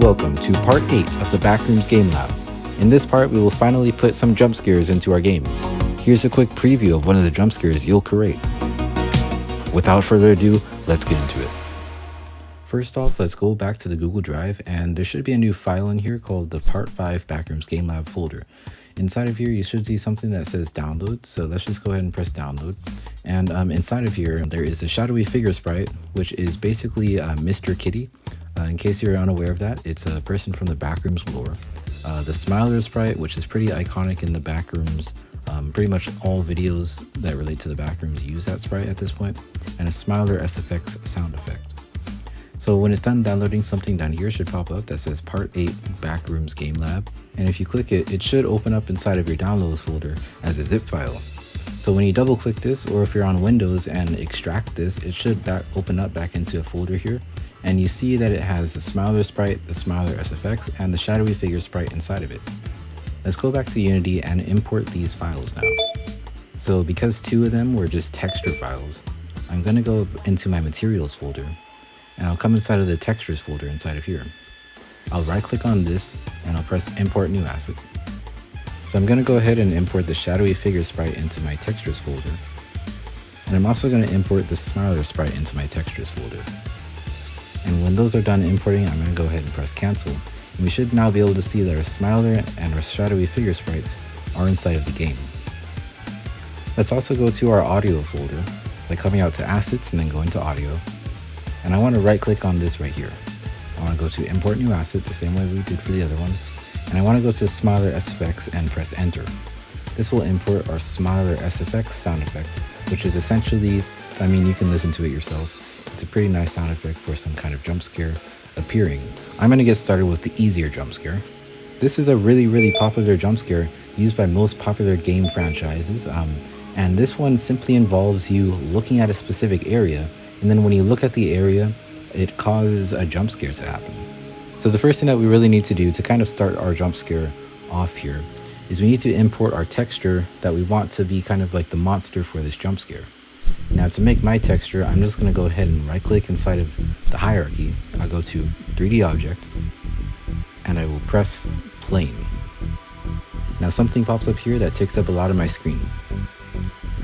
welcome to part 8 of the Backrooms game lab. In this part, we will finally put some jump scares into our game. Here's a quick preview of one of the jump scares you'll create. Without further ado, let's get into it. First off, let's go back to the Google Drive, and there should be a new file in here called the Part 5 Backrooms Game Lab folder. Inside of here, you should see something that says download, so let's just go ahead and press download. And inside of here, there is a shadowy figure sprite, which is basically Mr. Kitty. In case you're unaware of that, it's a person from the Backrooms lore. The Smiler sprite, which is pretty iconic in the Backrooms. Pretty much all videos that relate to the Backrooms use that sprite at this point. And a Smiler SFX sound effect. So when it's done downloading, something down here should pop up that says Part 8 Backrooms Game Lab. And if you click it, it should open up inside of your downloads folder as a zip file. So when you double click this, or if you're on Windows and extract this, it should open up back into a folder here. And you see that it has the Smiler sprite, the Smiler SFX, and the shadowy figure sprite inside of it. Let's go back to Unity and import these files now. So because two of them were just texture files, I'm going to go into my materials folder, and I'll come inside of the textures folder inside of here. I'll right click on this and I'll press import new asset. So I'm going to go ahead and import the shadowy figure sprite into my textures folder. And I'm also going to import the Smiler sprite into my textures folder. And when those are done importing, I'm going to go ahead and press cancel. And we should now be able to see that our Smiler and our shadowy figure sprites are inside of the game. Let's also go to our audio folder by coming out to assets and then going to audio. And I want to right click on this right here. I want to go to import new asset the same way we did for the other one. And I want to go to Smiler SFX and press enter. This will import our Smiler SFX sound effect, which is essentially, you can listen to it yourself. It's a pretty nice sound effect for some kind of jump scare appearing. I'm going to get started with the easier jump scare. This is a really popular jump scare used by most popular game franchises. And this one simply involves you looking at a specific area, and then when you look at the area, it causes a jump scare to happen. So the first thing that we really need to do to kind of start our jump scare off here is we need to import our texture that we want to be kind of like the monster for this jump scare. Now to make my texture, I'm just going to go ahead and right click inside of the hierarchy. I'll go to 3D object and I will press plane. Now something pops up here that takes up a lot of my screen.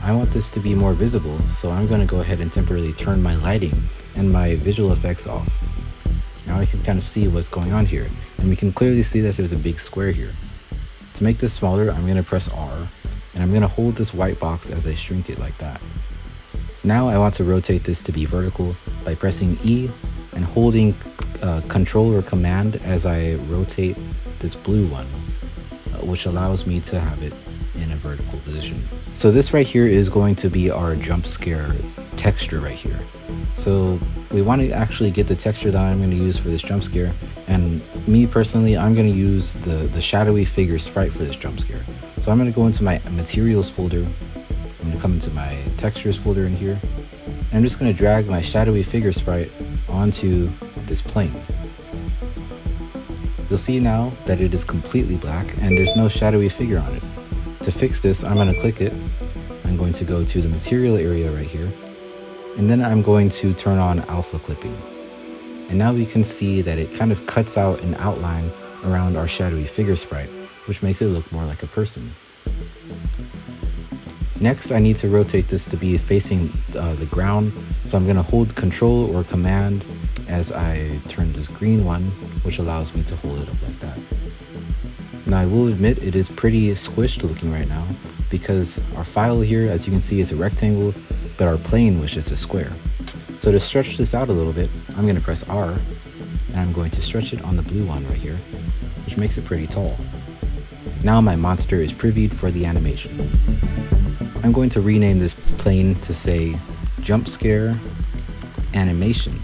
I want this to be more visible, so I'm going to go ahead and temporarily turn my lighting and my visual effects off. Now I can kind of see what's going on here, and we can clearly see that there's a big square here. To make this smaller, I'm going to press R, and I'm going to hold this white box as I shrink it like that. Now I want to rotate this to be vertical by pressing E and holding Control or Command as I rotate this blue one, which allows me to have it in a vertical position. So this right here is going to be our jump scare texture right here. So we want to actually get the texture that I'm going to use for this jump scare, and me personally, I'm going to use the shadowy figure sprite for this jump scare. So I'm going to go into my materials folder. I'm going to come into my textures folder in here, and I'm just going to drag my shadowy figure sprite onto this plane. You'll see now that it is completely black and there's no shadowy figure on it. To fix this, I'm going to click it. I'm going to go to the material area right here, and then I'm going to turn on alpha clipping. And now we can see that it kind of cuts out an outline around our shadowy figure sprite, which makes it look more like a person. Next, I need to rotate this to be facing the ground, so I'm going to hold Control or Command as I turn this green one, which allows me to hold it up like that. Now I will admit it is pretty squished looking right now, because our file here, as you can see, is a rectangle, but our plane was just a square. So to stretch this out a little bit, I'm going to press R, and I'm going to stretch it on the blue one right here, which makes it pretty tall. Now my monster is previewed for the animation. I'm going to rename this plane to say Jump Scare Animation.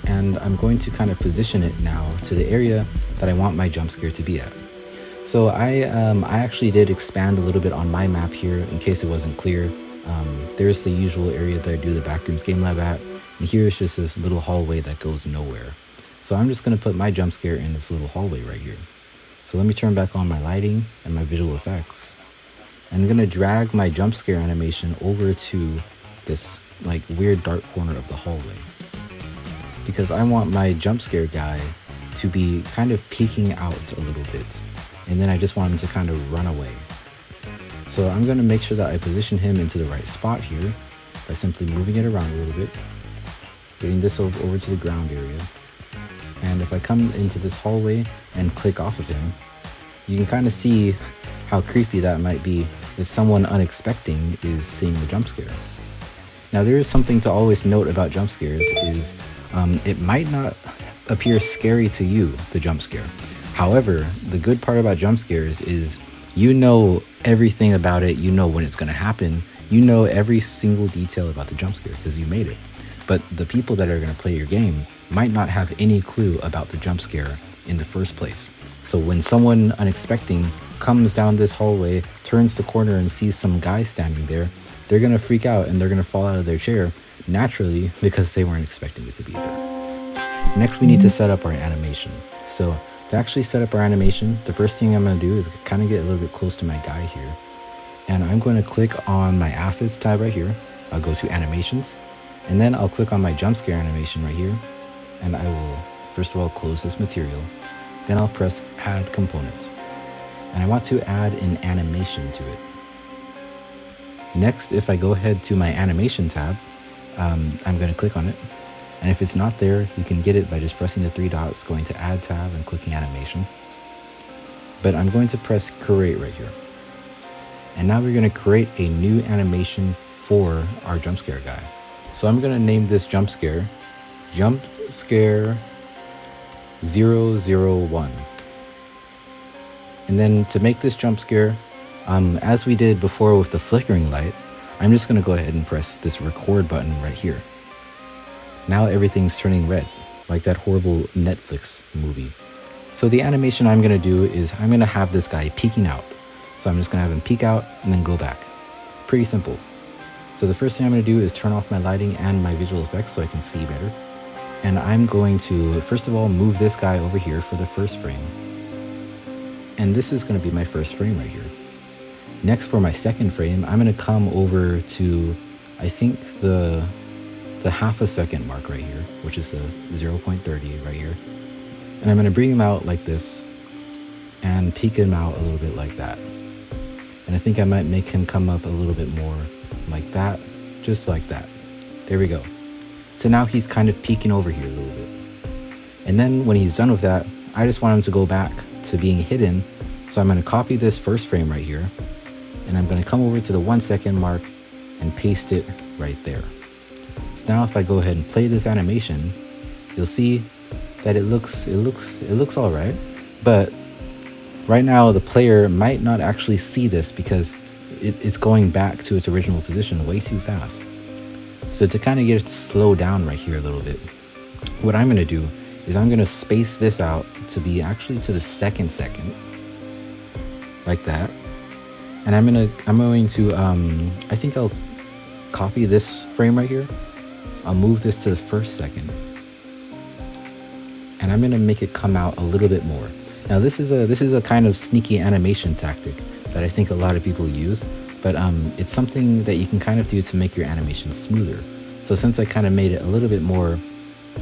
And I'm going to kind of position it now to the area that I want my jump scare to be at. So I actually did expand a little bit on my map here in case it wasn't clear. There's the usual area that I do the Backrooms Game Lab at, and here's just this little hallway that goes nowhere. So I'm just going to put my jump scare in this little hallway right here. So let me turn back on my lighting and my visual effects. I'm going to drag my jump scare animation over to this weird dark corner of the hallway, because I want my jump scare guy to be kind of peeking out a little bit. And then I just want him to kind of run away. So I'm going to make sure that I position him into the right spot here by simply moving it around a little bit, getting this over to the ground area. And if I come into this hallway and click off of him, you can kind of see how creepy that might be if someone unexpecting is seeing the jump scare. Now there is something to always note about jump scares is it might not appear scary to you, the jump scare. However, the good part about jump scares is you know everything about it, you know when it's going to happen, you know every single detail about the jump scare because you made it. But the people that are going to play your game might not have any clue about the jump scare in the first place. So when someone unexpecting comes down this hallway, turns the corner and sees some guy standing there, they're going to freak out and they're going to fall out of their chair naturally because they weren't expecting it to be there. Next, we need to set up our animation. So to actually set up our animation, the first thing I'm going to do is kind of get a little bit close to my guy here. And I'm going to click on my assets tab right here. I'll go to animations, and then I'll click on my jump scare animation right here. And I will first of all close this material. Then I'll press add component. And I want to add an animation to it. Next, if I go ahead to my animation tab, I'm going to click on it. And if it's not there, you can get it by just pressing the three dots, going to add tab and clicking animation. But I'm going to press create right here. And now we're going to create a new animation for our jump scare guy. So I'm going to name this jump scare Jumpscare 001. And then to make this jump scare, as we did before with the flickering light, I'm just going to go ahead and press this record button right here. Now everything's turning red, like that horrible Netflix movie. So the animation I'm going to do is I'm going to have this guy peeking out. So I'm just going to have him peek out and then go back. Pretty simple. So the first thing I'm going to do is turn off my lighting and my visual effects so I can see better. And I'm going to, first of all, move this guy over here for the first frame. And this is going to be my first frame right here. Next, for my second frame, I'm going to come over to, I think, the half a second mark right here, which is the 0.30 right here. And I'm going to bring him out like this and peek him out a little bit like that. And I think I might make him come up a little bit more like that, just like that. There we go. So now he's kind of peeking over here a little bit. And then when he's done with that, I just want him to go back to being hidden. So I'm going to copy this first frame right here, and I'm going to come over to the 1 second mark and paste it right there. So now if I go ahead and play this animation, you'll see that it looks all right. But right now the player might not actually see this because it's going back to its original position way too fast. So to kind of get it to slow down right here a little bit, what I'm going to do is I'm going to space this out to be actually to the second, like that. And I'm going to I think I'll copy this frame right here. I'll move this to the first second, and I'm going to make it come out a little bit more. Now this is a kind of sneaky animation tactic that I think a lot of people use, but it's something that you can kind of do to make your animation smoother. So since I kind of made it a little bit more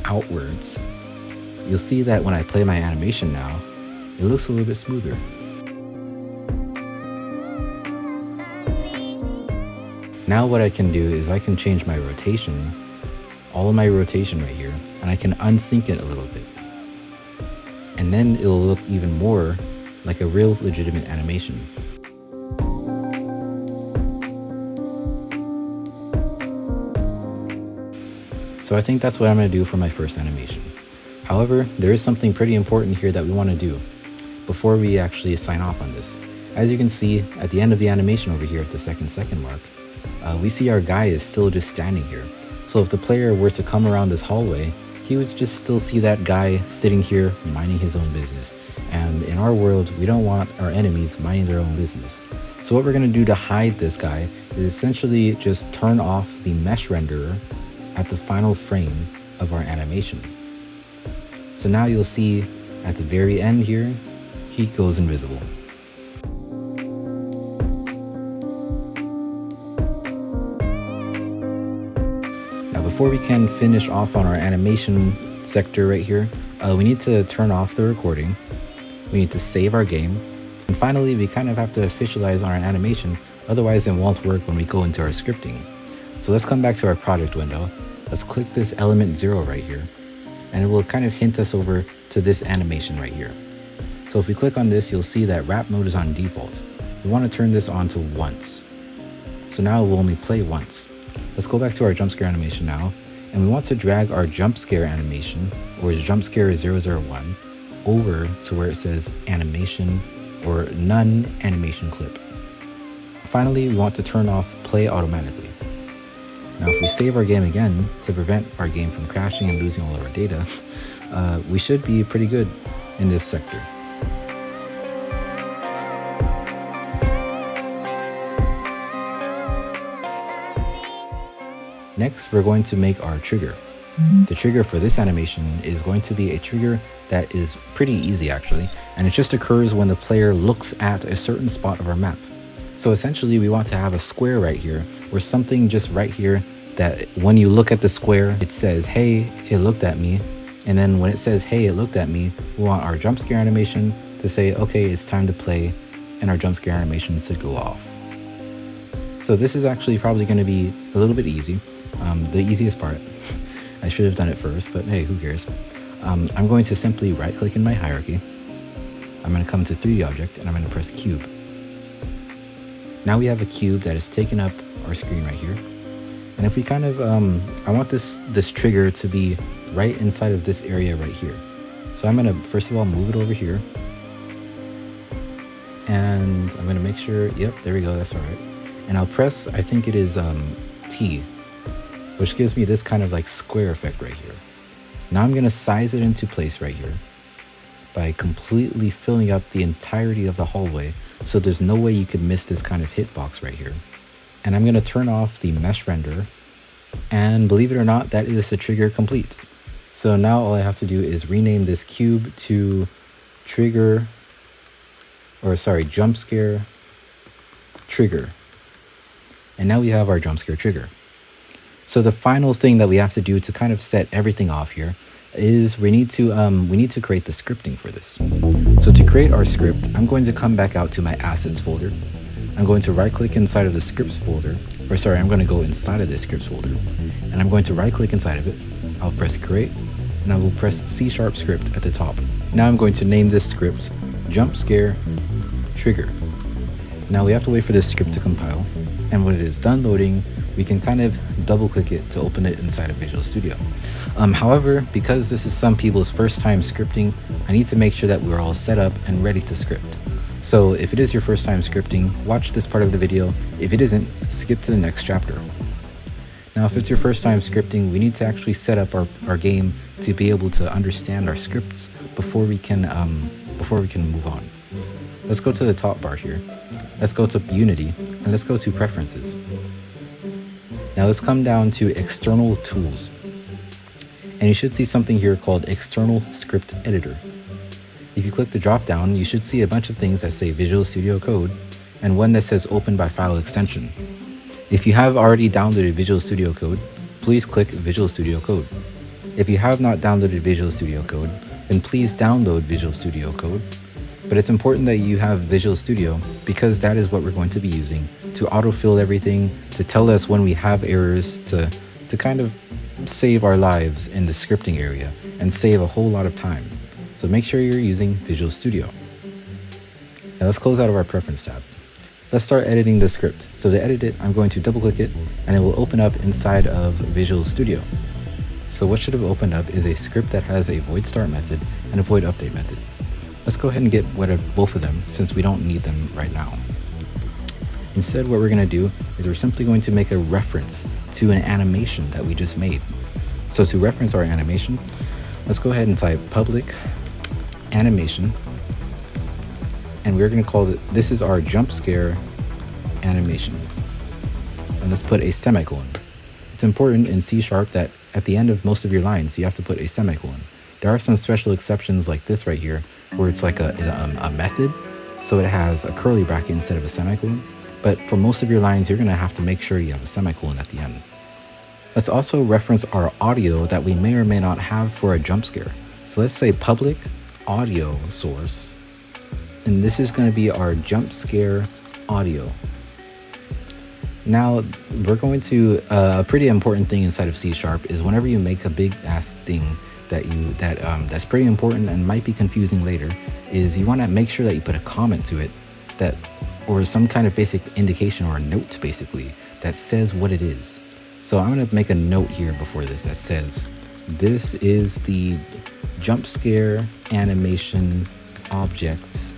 outwards, you'll see that when I play my animation now, it looks a little bit smoother. Now what I can do is I can change my rotation, all of my rotation right here, and I can unsync it a little bit. And then it'll look even more like a real legitimate animation. So I think that's what I'm going to do for my first animation. However, there is something pretty important here that we want to do before we actually sign off on this. As you can see at the end of the animation over here at the second mark, we see our guy is still just standing here. So if the player were to come around this hallway, he would just still see that guy sitting here minding his own business. And in our world, we don't want our enemies minding their own business. So what we're going to do to hide this guy is essentially just turn off the mesh renderer at the final frame of our animation. So now you'll see at the very end here, he goes invisible. Now before we can finish off on our animation sector right here, We need to turn off the recording. We need to save our game. And finally, we kind of have to officialize our animation, otherwise it won't work when we go into our scripting. So let's come back to our project window. Let's click this element 0 right here, and it will kind of hint us over to this animation right here. So if we click on this, you'll see that wrap mode is on default. We want to turn this on to once. So now it will only play once. Let's go back to our jump scare animation now, and we want to drag our jump scare animation, or jump scare 001, over to where it says animation or none animation clip. Finally, we want to turn off play automatically. Now if we save our game again to prevent our game from crashing and losing all of our data, we should be pretty good in this sector. Next, we're going to make our trigger. The trigger for this animation is going to be a trigger that is pretty easy actually, and it just occurs when the player looks at a certain spot of our map. So essentially we want to have a square right here, or something just right here that when you look at the square, it says, hey, it looked at me. And then when it says, hey, it looked at me, we want our jump scare animation to say, okay, it's time to play, and our jump scare animations to go off. So this is actually probably going to be a little bit easy, the easiest part. I should have done it first, but hey, who cares? I'm going to simply right click in my hierarchy. I'm going to come to 3D object and I'm going to press cube. Now we have a cube that has taken up our screen right here. And if we kind of, I want this trigger to be right inside of this area right here. So I'm going to first of all move it over here. And I'm going to make sure, yep, there we go, that's all right. And I'll press, I think it is T, which gives me this kind of like square effect right here. Now I'm going to size it into place right here by completely filling up the entirety of the hallway, so there's no way you could miss this kind of hitbox right here. And I'm going to turn off the mesh render, and believe it or not, that is the trigger complete. So now all I have to do is rename this cube to trigger, or sorry, jump scare trigger. And now we have our jump scare trigger. So the final thing that we have to do to kind of set everything off here is we need to create the scripting for this. So to create our script, I'm going to come back out to my assets folder. I'm going to right click inside of the scripts folder, or sorry, I'm going to go inside of the scripts folder, and I'm going to right click inside of it. I'll press create, and I will press C# script at the top. Now I'm going to name this script jump scare trigger. Now we have to wait for this script to compile, and when it is done loading, we can kind of double click it to open it inside of Visual Studio. However, because this is some people's first time scripting, I need to make sure that we're all set up and ready to script. So if it is your first time scripting, watch this part of the video. If it isn't, skip to the next chapter. Now, if it's your first time scripting, we need to actually set up our game to be able to understand our scripts before we can move on. Let's go to the top bar here. Let's go to Unity, and let's go to Preferences. Now let's come down to External Tools. And you should see something here called External Script Editor. If you click the drop down, you should see a bunch of things that say Visual Studio Code, and one that says Open by File Extension. If you have already downloaded Visual Studio Code, please click Visual Studio Code. If you have not downloaded Visual Studio Code, then please download Visual Studio Code. But it's important that you have Visual Studio, because that is what we're going to be using to autofill everything, to tell us when we have errors, to kind of save our lives in the scripting area and save a whole lot of time. So make sure you're using Visual Studio. Now let's close out of our Preference tab. Let's start editing the script. So to edit it, I'm going to double click it, and it will open up inside of Visual Studio. So what should have opened up is a script that has a void start method and a void update method. Let's go ahead and get rid of both of them since we don't need them right now. Instead, what we're going to do is we're simply going to make a reference to an animation that we just made. So to reference our animation, let's go ahead and type public animation, and we're going to call it, this is our jump scare animation. And let's put a semicolon. It's important in C# that at the end of most of your lines, you have to put a semicolon. There are some special exceptions like this right here, where it's like a method, so it has a curly bracket instead of a semicolon. But for most of your lines, you're going to have to make sure you have a semicolon at the end. Let's also reference our audio that we may or may not have for a jump scare. So So let's say public audio source, and this is going to be our jump scare audio. Now we're going to a pretty important thing inside of C# is whenever you make a big ass thing that's pretty important and might be confusing later, is you want to make sure that you put a comment to it or some kind of basic indication or a note basically that says what it is. So I'm going to make a note here before this that says this is the jump scare animation object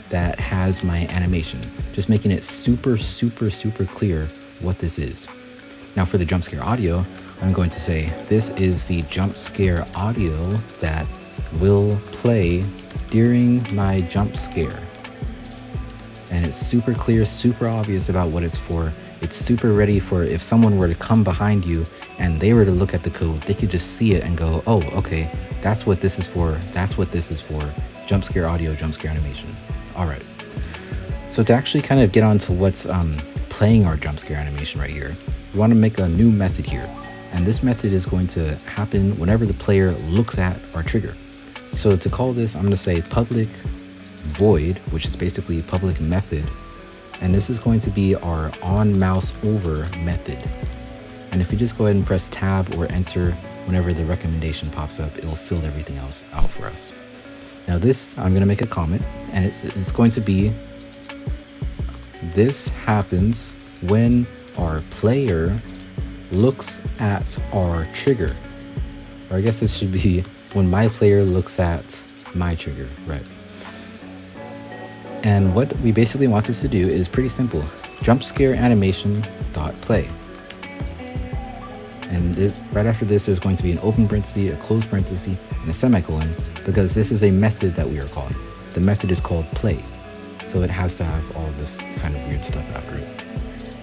that has my animation, just making it super clear what this is. Now for the jump scare audio, I'm going to say this is the jump scare audio that will play during my jump scare. And it's super clear, super obvious about what it's for. It's super ready for if someone were to come behind you and they were to look at the code, they could just see it and go, oh, okay, that's what this is for. That's what this is for. Jump scare audio, jump scare animation. All right. So to actually kind of get on to what's playing our jump scare animation right here, we want to make a new method here. And this method is going to happen whenever the player looks at our trigger. So to call this, I'm going to say public void, which is basically public method. And this is going to be our on mouse over method. And if you just go ahead and press tab or enter whenever the recommendation pops up, it'll fill everything else out for us. Now this, I'm going to make a comment, and it's going to be, this happens when our player looks at our trigger. Or I guess it should be when my player looks at my trigger, right? And what we basically want this to do is pretty simple. Jump scare animation dot play. And right after this, there's going to be an open parenthesis, a closed parenthesis, and a semicolon, because this is a method that we are calling. The method is called play. So it has to have all this kind of weird stuff after it.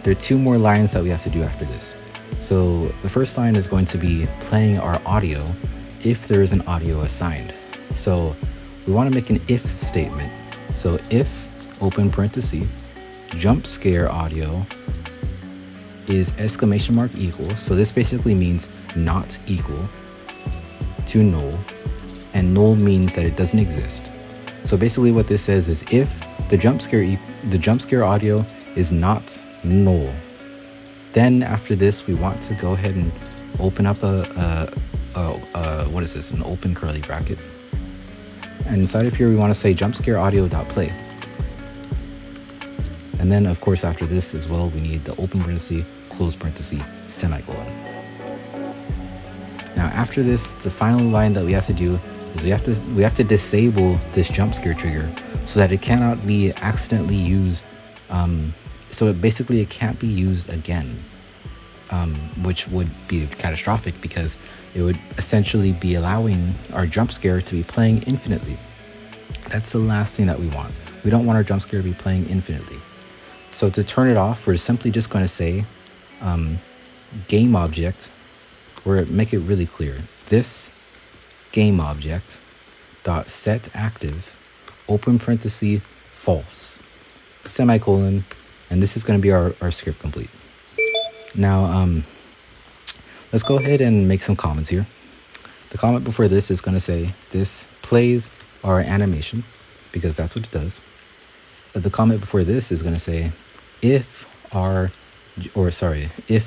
There are two more lines that we have to do after this. So the first line is going to be playing our audio if there is an audio assigned. So we want to make an if statement. So if, open parenthesis, jump scare audio is exclamation mark equals. So this basically means not equal to null, and null means that it doesn't exist. So basically what this says is if the jump scare audio is not null, then after this we want to go ahead and open up what is this, an open curly bracket, and inside of here we want to say jump scare audio.play. And then of course after this as well we need the open parenthesis, closed parenthesis, semicolon. Now after this, the final line that we have to do is we have to disable this jump scare trigger so that it cannot be accidentally used. So it can't be used again, which would be catastrophic because it would essentially be allowing our jump scare to be playing infinitely. That's the last thing that we want. We don't want our jump scare to be playing infinitely. So to turn it off, we're simply just going to say game object, or make it really clear. This game object dot set active, open parenthesis, false, semicolon, and this is going to be our script complete. Now let's go ahead and make some comments here. The comment before this is going to say this plays our animation, because that's what it does. The comment before this is going to say if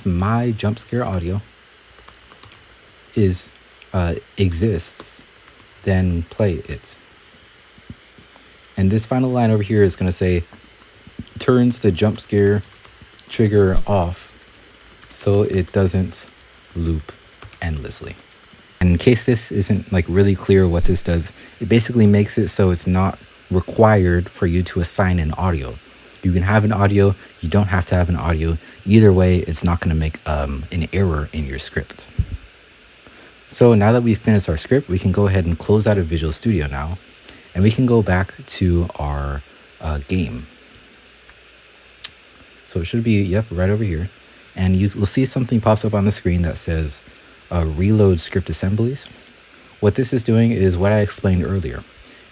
my jump scare audio exists, then play it. And this final line over here is going to say turns the jump scare trigger off so it doesn't loop endlessly. And in case this isn't like really clear what this does, it basically makes it so it's not required for you to assign an audio. You can have an audio, you don't have to have an audio. Either way, it's not going to make an error in your script. So now that we've finished our script, we can go ahead and close out of Visual Studio now, and we can go back to our game. So it should be, right over here. And you will see something pops up on the screen that says reload script assemblies. What this is doing is what I explained earlier.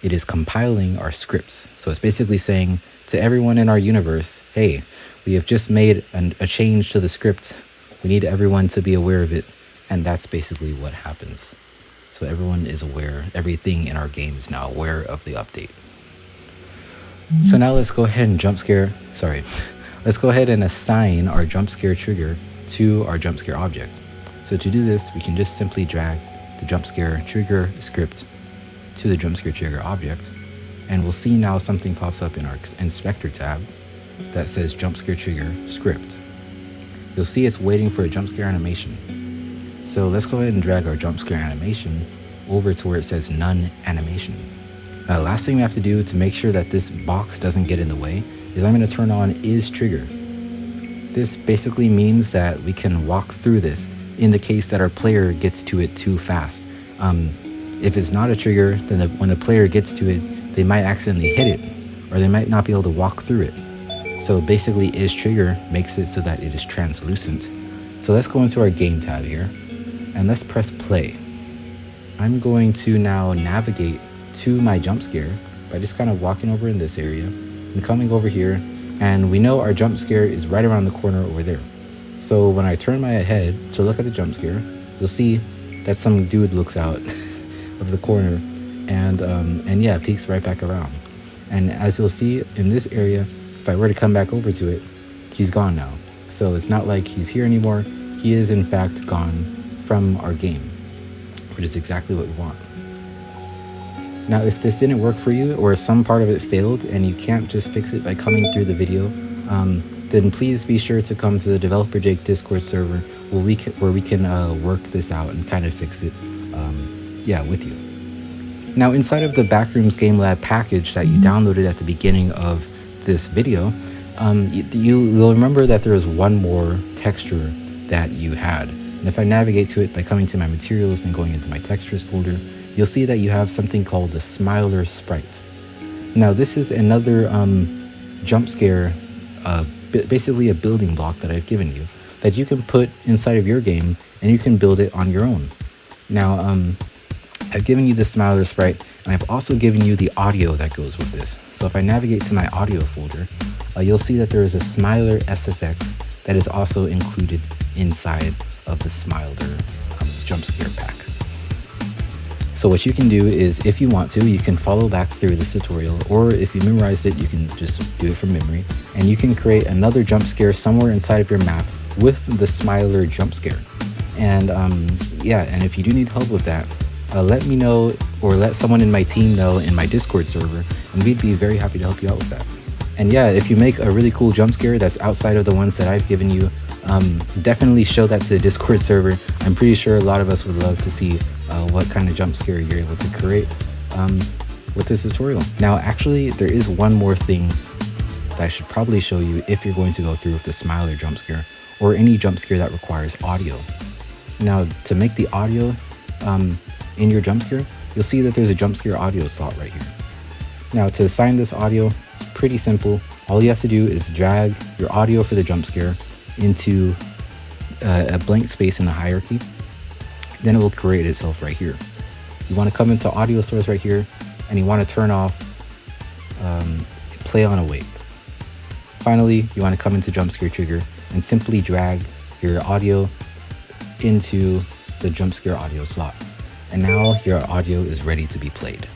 It is compiling our scripts. So it's basically saying to everyone in our universe, hey, we have just made a change to the script. We need everyone to be aware of it. And that's basically what happens. so everyone is aware, everything in our game is now aware of the update. So now let's go ahead and let's go ahead and assign our jump scare trigger to our jump scare object. So to do this, we can just simply drag the jump scare trigger script to the jump scare trigger object, and we'll see now something pops up in our inspector tab that says jump scare trigger script. You'll see it's waiting for a jump scare animation. So let's go ahead and drag our jump scare animation over to where it says none animation. Now, last thing we have to do to make sure that this box doesn't get in the way is I'm going to turn on is trigger. This basically means that we can walk through this in the case that our player gets to it too fast. If it's not a trigger, then when the player gets to it, they might accidentally hit it, or they might not be able to walk through it. So basically, is trigger makes it so that it is translucent. So let's go into our game tab here, and let's press play. I'm going to now navigate to my jump scare by just kind of walking over in this area and coming over here, and we know our jump scare is right around the corner over there. So when I turn my head to look at the jump scare, you'll see that some dude looks out of the corner and yeah, peeks right back around. And as you'll see in this area, if I were to come back over to it, he's gone now. So it's not like he's here anymore. He is in fact gone from our game, which is exactly what we want. Now, if this didn't work for you, or some part of it failed and you can't just fix it by coming through the video, then please be sure to come to the Developer Jake Discord server where we can work this out and kind of fix it with you. Now, inside of the Backrooms Game Lab package that you downloaded at the beginning of this video, you'll remember that there was one more texture that you had. And if I navigate to it by coming to my materials and going into my textures folder, you'll see that you have something called the Smiler Sprite. Now, this is another jump scare, basically a building block that I've given you that you can put inside of your game and you can build it on your own. Now, I've given you the Smiler Sprite, and I've also given you the audio that goes with this. So if I navigate to my audio folder, you'll see that there is a Smiler SFX that is also included inside of the Smiler jump scare pack. So what you can do is, if you want to, you can follow back through this tutorial, or if you memorized it, you can just do it from memory, and you can create another jump scare somewhere inside of your map with the Smiler jump scare. And and if you do need help with that, let me know, or let someone in my team know in my Discord server, and we'd be very happy to help you out with that. And yeah, if you make a really cool jump scare that's outside of the ones that I've given you, definitely show that to the Discord server. I'm pretty sure a lot of us would love to see what kind of jump scare you're able to create with this tutorial. Now, actually, there is one more thing that I should probably show you if you're going to go through with the Smiler jump scare, or any jump scare that requires audio. Now, to make the audio in your jump scare, you'll see that there's a jump scare audio slot right here. Now, to assign this audio, it's pretty simple. All you have to do is drag your audio for the jump scare into a blank space in the hierarchy. Then it will create itself right here. You want to come into audio source right here, and you want to turn off play on awake. Finally, you want to come into jump scare trigger and simply drag your audio into the jump scare audio slot. And now your audio is ready to be played.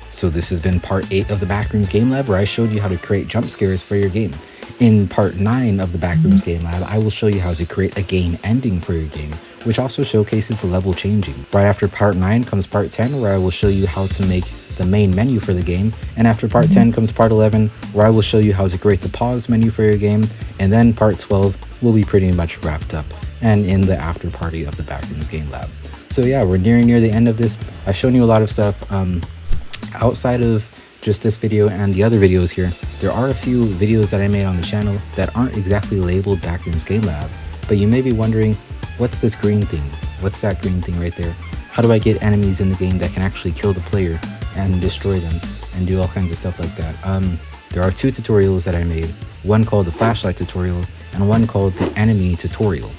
So this has been part 8 of the Backrooms Game Lab, where I showed you how to create jump scares for your game. In part 9 of the Backrooms Game Lab, I will show you how to create a game ending for your game, which also showcases the level changing. Right after part 9 comes part 10, where I will show you how to make the main menu for the game. And after part 10 comes part 11, where I will show you how to create the pause menu for your game. And then part 12 will be pretty much wrapped up and in the after party of the Backrooms Game Lab. So yeah, we're near the end of this. I've shown you a lot of stuff outside of just this video and the other videos here. There are a few videos that I made on the channel that aren't exactly labeled Backrooms Game Lab, but you may be wondering, what's this green thing? What's that green thing right there? How do I get enemies in the game that can actually kill the player and destroy them and do all kinds of stuff like that? There are 2 tutorials that I made, one called the flashlight tutorial and one called the enemy tutorial.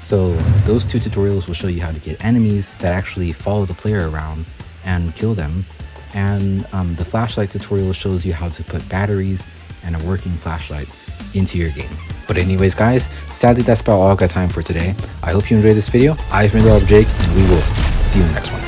So those 2 tutorials will show you how to get enemies that actually follow the player around and kill them. And the flashlight tutorial shows you how to put batteries and a working flashlight into your game. But anyways, guys, sadly that's about all I got time for today. I hope you enjoyed this video. I've been Jake, and we will See you in the next one.